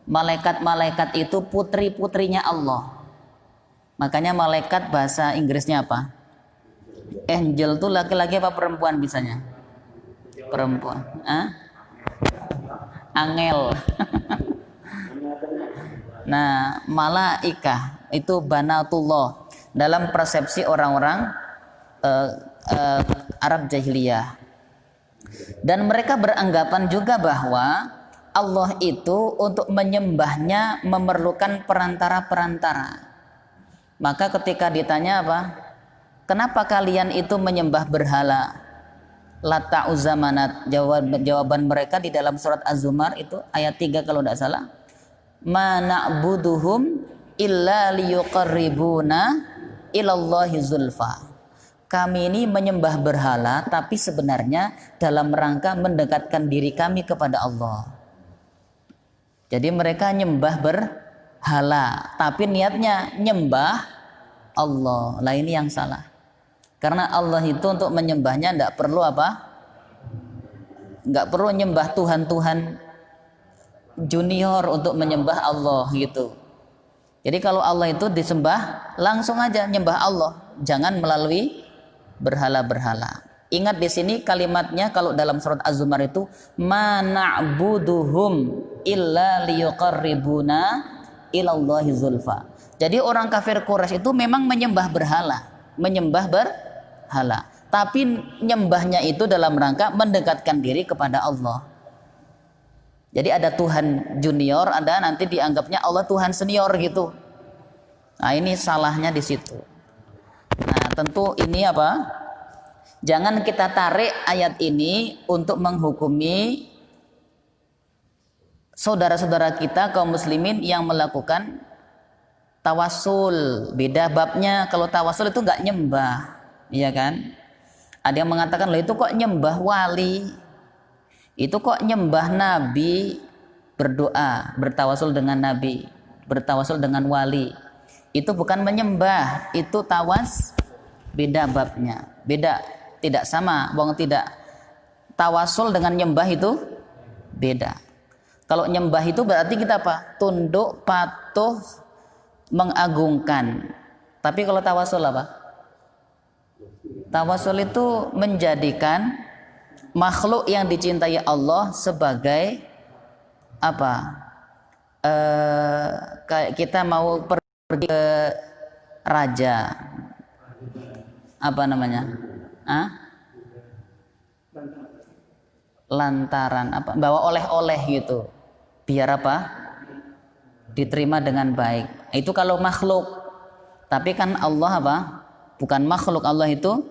Malaikat-malaikat itu putri-putrinya Allah. Makanya malaikat bahasa Inggrisnya apa? Angel itu laki-laki apa perempuan bisanya? Perempuan. Angel. Nah, malaikah itu banatullah dalam persepsi orang-orang Arab jahiliyah. Dan mereka beranggapan juga bahwa Allah itu untuk menyembahnya memerlukan perantara-perantara. Maka ketika ditanya apa? Kenapa kalian itu menyembah berhala? Lata uzamanat. Jawaban mereka di dalam surat Az-Zumar itu ayat 3 kalau tidak salah. Ma na'buduhum illa liyuqarribuna ilallahi zulfa. Kami ini menyembah berhala tapi sebenarnya dalam rangka mendekatkan diri kami kepada Allah. Jadi mereka nyembah berhala tapi niatnya nyembah Allah. Lah ini yang salah. Karena Allah itu untuk menyembahnya tidak perlu apa? Nggak perlu nyembah Tuhan-Tuhan junior untuk menyembah Allah gitu. Jadi kalau Allah itu disembah langsung aja nyembah Allah, jangan melalui berhala-berhala. Ingat di sini kalimatnya kalau dalam surat Az-Zumar itu ma na'buduhum illa liyuqarribuna ilallahi zulfa. Jadi orang kafir Quraisy itu memang menyembah berhala, tapi nyembahnya itu dalam rangka mendekatkan diri kepada Allah. Jadi ada Tuhan junior, ada nanti dianggapnya Allah Tuhan senior gitu. Nah ini salahnya di situ. Nah tentu ini apa? Jangan kita tarik ayat ini untuk menghukumi saudara-saudara kita kaum muslimin yang melakukan tawasul. Beda babnya. Kalau tawasul itu nggak nyembah, iya kan? Ada yang mengatakan loh itu kok nyembah wali. Itu kok nyembah nabi, berdoa, bertawasul dengan nabi, bertawasul dengan wali. Itu bukan menyembah, itu beda babnya. Beda, tidak sama, tidak. Tawasul dengan nyembah itu beda. Kalau nyembah itu berarti kita apa? Tunduk, patuh, mengagungkan. Tapi kalau tawasul apa? Tawasul itu menjadikan makhluk yang dicintai Allah sebagai apa? Kayak kita mau pergi ke raja, apa namanya? Lantaran apa? Bawa oleh-oleh gitu, biar apa? Diterima dengan baik. Itu kalau makhluk. Tapi kan Allah apa? Bukan makhluk, Allah itu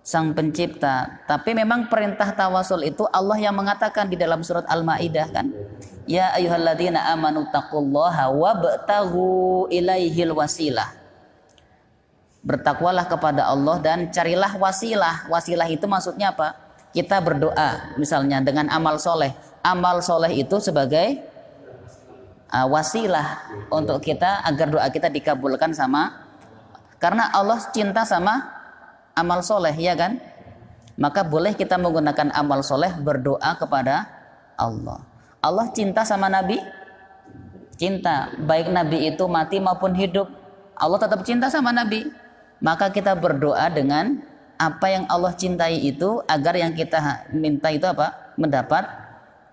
Sang Pencipta. Tapi memang perintah tawasul itu Allah yang mengatakan di dalam surat Al-Maidah kan, ya ayyuhalladzina amanu taqullaha wabtaghu ilaihil wasilah. Bertakwalah kepada Allah dan carilah wasilah. Wasilah itu maksudnya apa? Kita berdoa misalnya dengan amal soleh. Amal soleh itu sebagai wasilah untuk kita agar doa kita dikabulkan sama, karena Allah cinta sama amal soleh, ya kan? Maka boleh kita menggunakan amal soleh berdoa kepada Allah. Allah cinta sama Nabi, cinta. Baik Nabi itu mati maupun hidup, Allah tetap cinta sama Nabi. Maka kita berdoa dengan apa yang Allah cintai itu, agar yang kita minta itu apa? Mendapat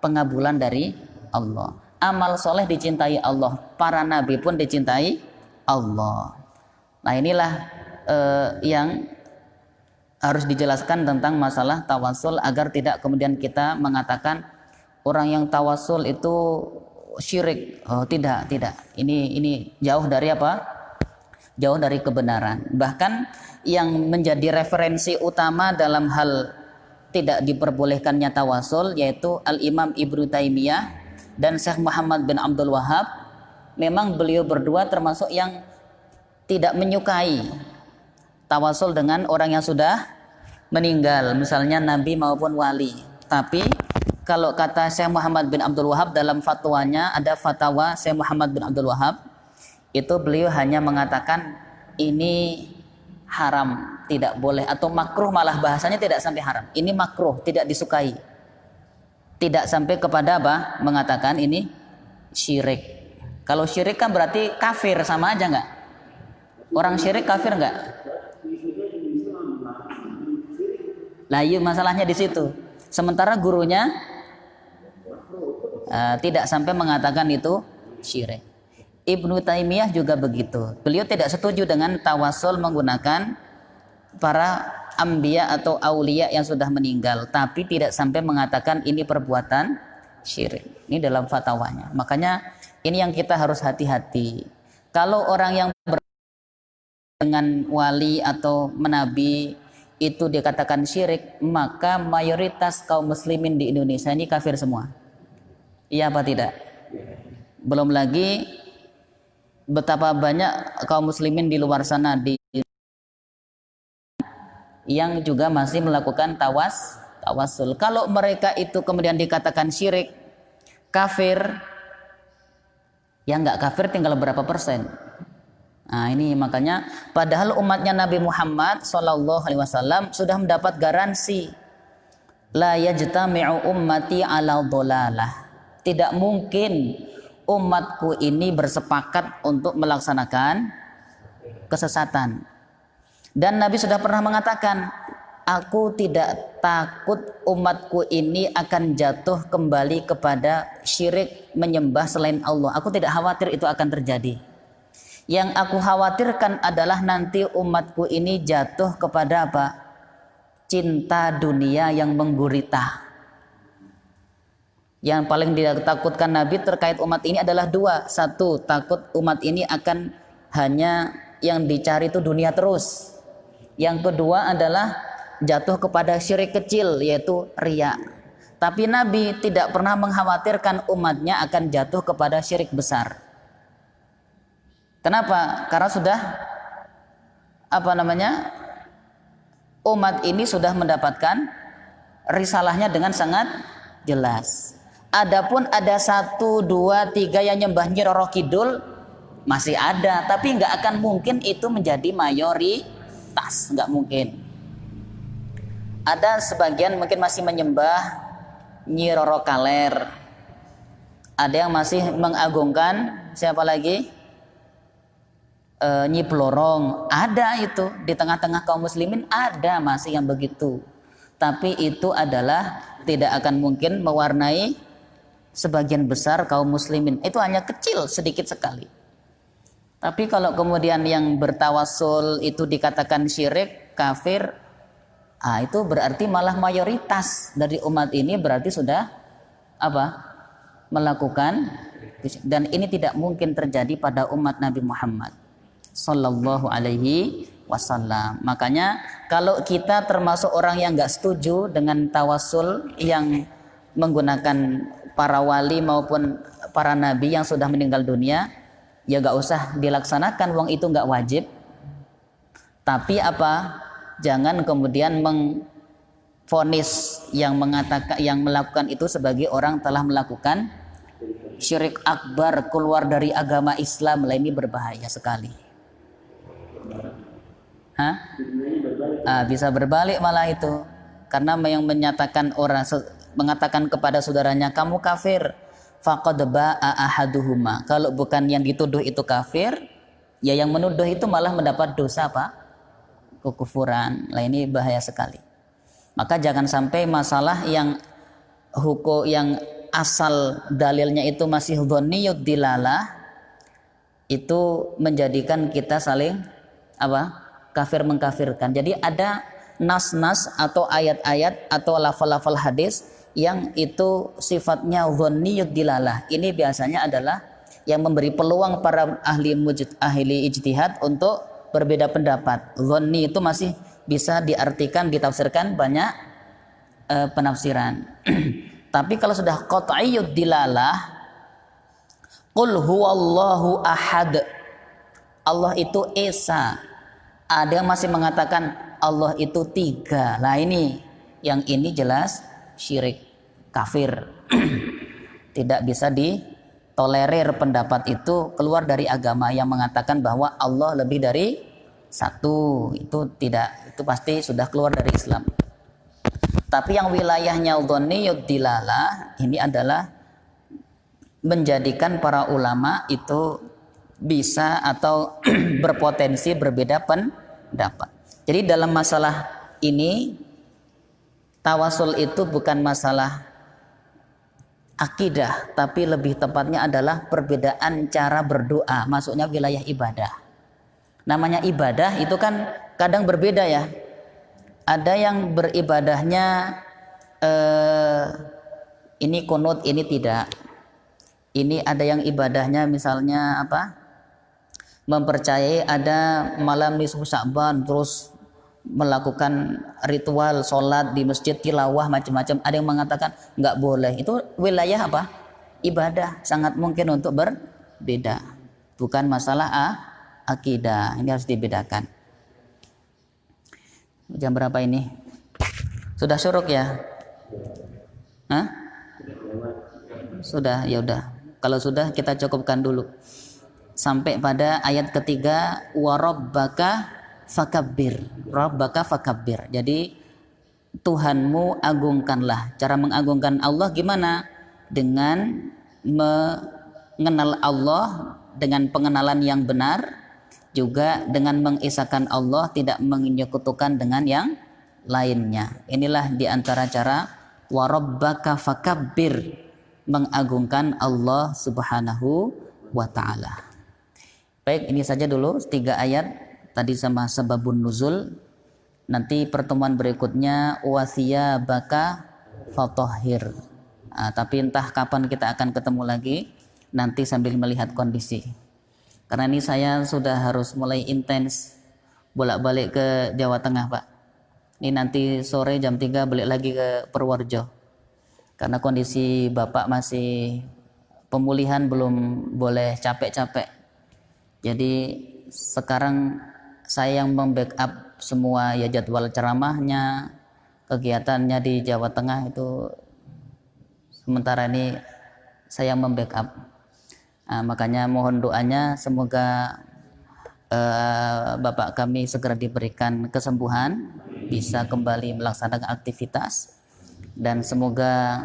pengabulan dari Allah. Amal soleh dicintai Allah, para Nabi pun dicintai Allah. Nah inilah yang harus dijelaskan tentang masalah tawasul agar tidak kemudian kita mengatakan orang yang tawasul itu syirik. Oh, tidak. Ini jauh dari apa? Jauh dari kebenaran. Bahkan yang menjadi referensi utama dalam hal tidak diperbolehkannya tawasul yaitu Al-Imam Ibnu Taimiyah dan Syekh Muhammad bin Abdul Wahab. Memang beliau berdua termasuk yang tidak menyukai tawasul dengan orang yang sudah meninggal, misalnya nabi maupun wali. Tapi kalau kata Syekh Muhammad bin Abdul Wahab dalam fatwanya, ada fatwa Syekh Muhammad bin Abdul Wahab, itu beliau hanya mengatakan ini haram, tidak boleh, atau makruh, malah bahasanya tidak sampai haram. Ini makruh, tidak disukai. Tidak sampai kepada apa? Mengatakan ini syirik. Kalau syirik kan berarti kafir, sama aja nggak? Orang syirik kafir nggak? Lah iya, masalahnya di situ. Sementara gurunya tidak sampai mengatakan itu syirik. Ibnu Taimiyah juga begitu. Beliau tidak setuju dengan tawasul menggunakan para anbiya atau aulia yang sudah meninggal, tapi tidak sampai mengatakan ini perbuatan syirik. Ini dalam fatwanya. Makanya ini yang kita harus hati-hati. Kalau orang yang dengan wali atau menabi itu dikatakan syirik, maka mayoritas kaum muslimin di Indonesia ini kafir semua. Iya apa tidak? Belum lagi betapa banyak kaum muslimin di luar sana yang juga masih melakukan tawasul. Kalau mereka itu kemudian dikatakan syirik, kafir, yang nggak kafir tinggal berapa persen? Nah ini makanya, padahal umatnya Nabi Muhammad SAW sudah mendapat garansi, la yajtami'u ummati ala dhalalah. Tidak mungkin umatku ini bersepakat untuk melaksanakan kesesatan. Dan Nabi sudah pernah mengatakan, aku tidak takut umatku ini akan jatuh kembali kepada syirik, menyembah selain Allah. Aku tidak khawatir itu akan terjadi. Yang aku khawatirkan adalah nanti umatku ini jatuh kepada apa? Cinta dunia yang menggurita. Yang paling ditakutkan Nabi terkait umat ini adalah dua. Satu, takut umat ini akan hanya yang dicari itu dunia terus. Yang kedua adalah jatuh kepada syirik kecil, yaitu riya. Tapi Nabi tidak pernah mengkhawatirkan umatnya akan jatuh kepada syirik besar. Kenapa? Karena sudah umat ini sudah mendapatkan risalahnya dengan sangat jelas. Adapun ada 1, 2, 3 yang nyembah Nyi Roro Kidul masih ada, tapi nggak akan mungkin itu menjadi mayoritas, nggak mungkin. Ada sebagian mungkin masih menyembah Nyi Roro Kaler. Ada yang masih mengagungkan siapa lagi? Nyi Blorong. Ada itu di tengah-tengah kaum muslimin, ada masih yang begitu. Tapi itu adalah tidak akan mungkin mewarnai sebagian besar kaum muslimin. Itu hanya kecil, sedikit sekali. Tapi kalau kemudian yang bertawasul itu dikatakan syirik, kafir, itu berarti malah mayoritas dari umat ini berarti sudah melakukan, dan ini tidak mungkin terjadi pada umat Nabi Muhammad Sallallahu Alaihi Wasallam. Makanya kalau kita termasuk orang yang nggak setuju dengan tawasul yang menggunakan para wali maupun para nabi yang sudah meninggal dunia, ya nggak usah dilaksanakan, wong itu nggak wajib. Tapi jangan kemudian mengvonis yang melakukan itu sebagai orang telah melakukan syirik akbar, keluar dari agama Islam. Lah ini berbahaya sekali. Bisa berbalik malah itu, karena yang mengatakan kepada saudaranya kamu kafir, faqad ba'a ahaduhuma. Kalau bukan yang dituduh itu kafir, ya yang menuduh itu malah mendapat dosa kekufuran. Lah ini bahaya sekali. Maka jangan sampai masalah yang hukum yang asal dalilnya itu masih dhanniyud dilalah itu menjadikan kita saling kafir mengkafirkan. Jadi ada nas-nas atau ayat-ayat atau lafal-lafal hadis yang itu sifatnya dhanniyud dilalah. Ini biasanya adalah yang memberi peluang para ahli ijtihad untuk berbeda pendapat. Dhanni itu masih bisa diartikan, ditafsirkan banyak penafsiran. Tapi kalau sudah qat'iyyud dilalah, qul huwallahu ahad, Allah itu esa. Ada yang masih mengatakan Allah itu 3. Nah yang ini jelas syirik, kafir. Tidak bisa ditolerir pendapat itu, keluar dari agama yang mengatakan bahwa Allah lebih dari 1. Itu tidak, itu pasti sudah keluar dari Islam. Tapi yang wilayahnya dhanniyud dilalah ini adalah menjadikan para ulama itu bisa atau berpotensi berbeda pendapat. Jadi dalam masalah ini tawasul itu bukan masalah akidah, tapi lebih tepatnya adalah perbedaan cara berdoa, maksudnya wilayah ibadah. Namanya ibadah itu kan kadang berbeda ya. Ada yang beribadahnya ini kunut, ini tidak. Ini ada yang ibadahnya misalnya apa? Mempercayai ada malam nisfu Sya'ban, terus melakukan ritual sholat di masjid, tilawah macam-macam. Ada yang mengatakan nggak boleh. Itu wilayah apa? Ibadah. Sangat mungkin untuk berbeda. Bukan masalah akidah. Ini harus dibedakan. Jam berapa ini? Sudah syuruk ya? Hah? Sudah, ya udah. Kalau sudah kita cukupkan dulu. Sampai pada ayat ketiga, wa rabbaka fakabbir. Rabbaka fakabbir. Jadi Tuhanmu agungkanlah. Cara mengagungkan Allah gimana? Dengan mengenal Allah dengan pengenalan yang benar, juga dengan mengesahkan Allah, tidak menyekutukan dengan yang lainnya. Inilah diantara cara wa rabbaka fakabbir, mengagungkan Allah subhanahu wa ta'ala. Baik, ini saja dulu 3 ayat tadi sama sebabun nuzul. Nanti pertemuan berikutnya wasiyabaka fatahhir. Tapi entah kapan kita akan ketemu lagi, nanti sambil melihat kondisi. Karena ini saya sudah harus mulai intens bolak-balik ke Jawa Tengah, Pak. Ini nanti sore jam 3 balik lagi ke Purworejo. Karena kondisi Bapak masih pemulihan, belum boleh capek-capek. Jadi sekarang saya yang membackup semua ya, jadwal ceramahnya, kegiatannya di Jawa Tengah itu sementara ini saya membackup. Makanya mohon doanya semoga Bapak kami segera diberikan kesembuhan, bisa kembali melaksanakan aktivitas, dan semoga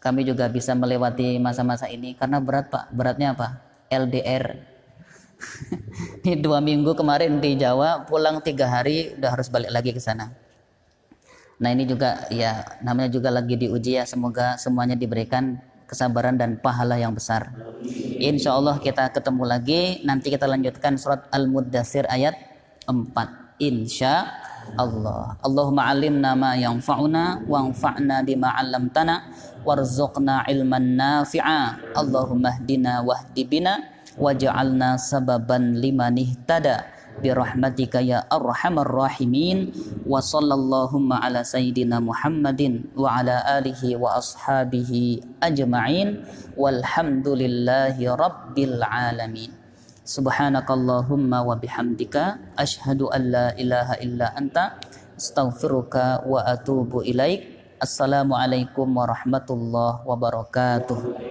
kami juga bisa melewati masa-masa ini, karena berat Pak. Beratnya apa? LDR. Ini 2 minggu kemarin di Jawa, pulang 3 hari udah harus balik lagi ke sana. Nah ini juga ya namanya juga lagi diuji ya, semoga semuanya diberikan kesabaran dan pahala yang besar. Insya Allah kita ketemu lagi, nanti kita lanjutkan surat Al-Muddatsir ayat 4. Insya Allah. Allahumma alimna ma yanfa'una wanfa'na bima 'allamtana warzuqna ilman nafi'a. Allahumma hdina wahdi bina waj'alna sababan liman ihtada birahmatika ya arhamar rahimin. Wa sallallahu ala sayyidina Muhammadin wa ala alihi wa ashabihi ajma'in walhamdulillahi rabbil alamin. Subhanakallahumma wa bihamdika asyhadu an la ilaha illa anta astaghfiruka wa atubu ilaik. Assalamualaikum warahmatullahi wabarakatuh.